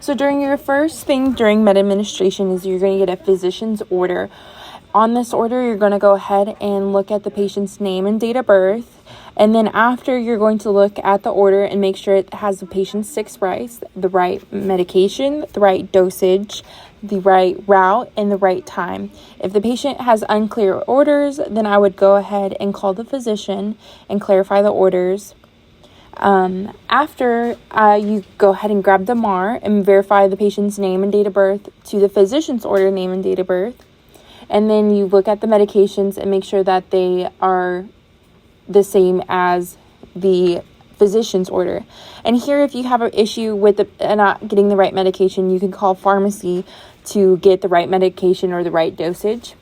So during your first thing during med administration is you're going to get a physician's order. On this order, you're going to go ahead and look at the patient's name and date of birth. And then after, you're going to look at the order and make sure it has the patient's 6 rights, the right medication, the right dosage, the right route, and the right time. If the patient has unclear orders, then I would go ahead and call the physician and clarify the orders. After you go ahead and grab the MAR and verify the patient's name and date of birth to the physician's order name and date of birth. And then you look at the medications and make sure that they are the same as the physician's order. And here, if you have an issue with not getting the right medication, you can call pharmacy to get the right medication or the right dosage.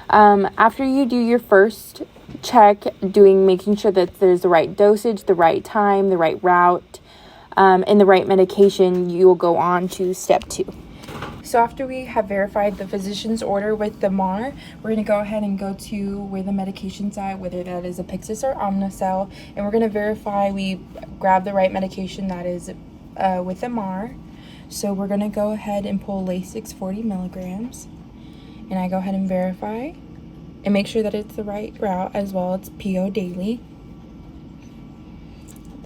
After you do your first check, making sure that there's the right dosage, the right time, the right route, and the right medication, you will go on to step 2. So after we have verified the physician's order with the MAR, we're going to go ahead and go to where the medication's at, whether that is Apixis or Omnicell, and we're going to verify we grab the right medication that is with the MAR. So we're going to go ahead and pull Lasix 40 milligrams, and I go ahead and verify and make sure that it's the right route as well. It's PO daily.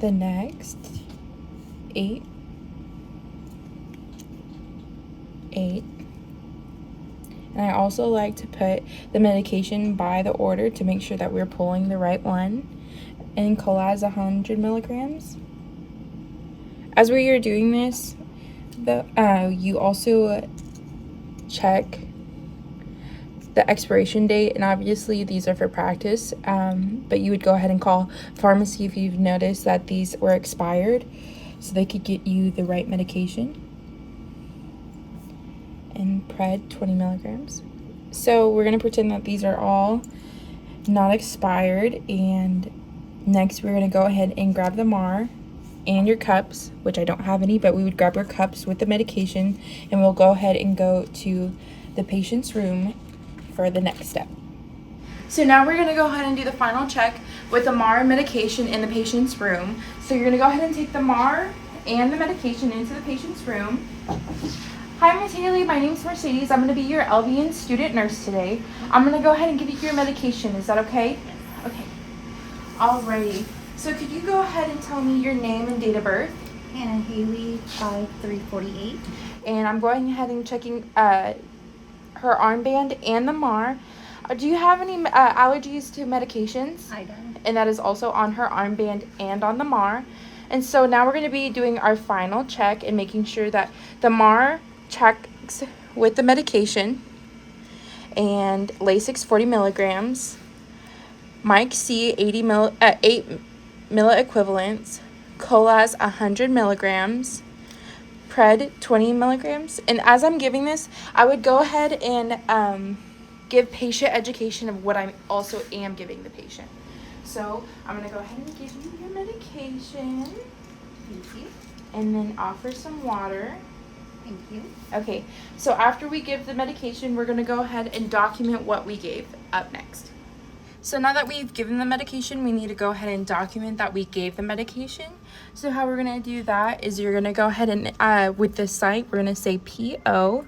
The next 8. And I also like to put the medication by the order to make sure that we're pulling the right one. And Colaz 100 milligrams. As we are doing this, you also check the expiration date, and obviously these are for practice, but you would go ahead and call pharmacy if you've noticed that these were expired so they could get you the right medication. And Pred 20 milligrams. So we're going to pretend that these are all not expired, and next we're going to go ahead and grab the MAR and your cups, which I don't have any, but we would grab your cups with the medication, and we'll go ahead and go to the patient's room for the next step. So now we're going to go ahead and do the final check with the MAR and medication in the patient's room. So you're going to go ahead and take the MAR and the medication into the patient's room. Hi, Ms. Haley. My name's Mercedes. I'm going to be your LVN student nurse today. I'm going to go ahead and give you your medication. Is that okay? Yes. Okay. Alrighty. So could you go ahead and tell me your name and date of birth? Hannah Haley, 5348. And I'm going ahead and checking her armband and the MAR. Do you have any allergies to medications? I don't. And that is also on her armband and on the MAR. And so now we're going to be doing our final check and making sure that the MAR checks with the medication and Lasix 40 milligrams, Mike C 8 milliequivalents, Colaz 100 milligrams, Pred 20 milligrams. And as I'm giving this, I would go ahead and give patient education of what I also am giving the patient. So I'm going to go ahead and give you your medication. Thank you. And then offer some water. Thank you. Okay, so after we give the medication, we're going to go ahead and document what we gave up next. So now that we've given the medication, we need to go ahead and document that we gave the medication. So how we're going to do that is you're going to go ahead and, with this site, we're going to say PO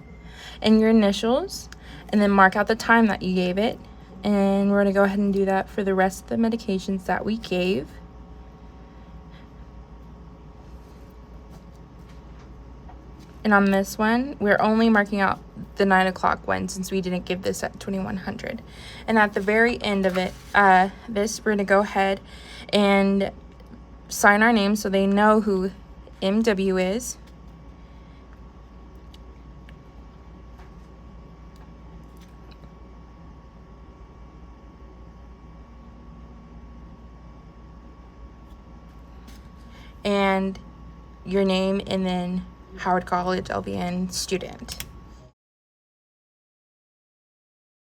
and your initials, and then mark out the time that you gave it. And we're going to go ahead and do that for the rest of the medications that we gave. And on this one, we're only marking out the 9 o'clock one since we didn't give this at 2100. And at the very end of it, we're going to go ahead and sign our name so they know who MW is. And your name, and then Howard College LVN student.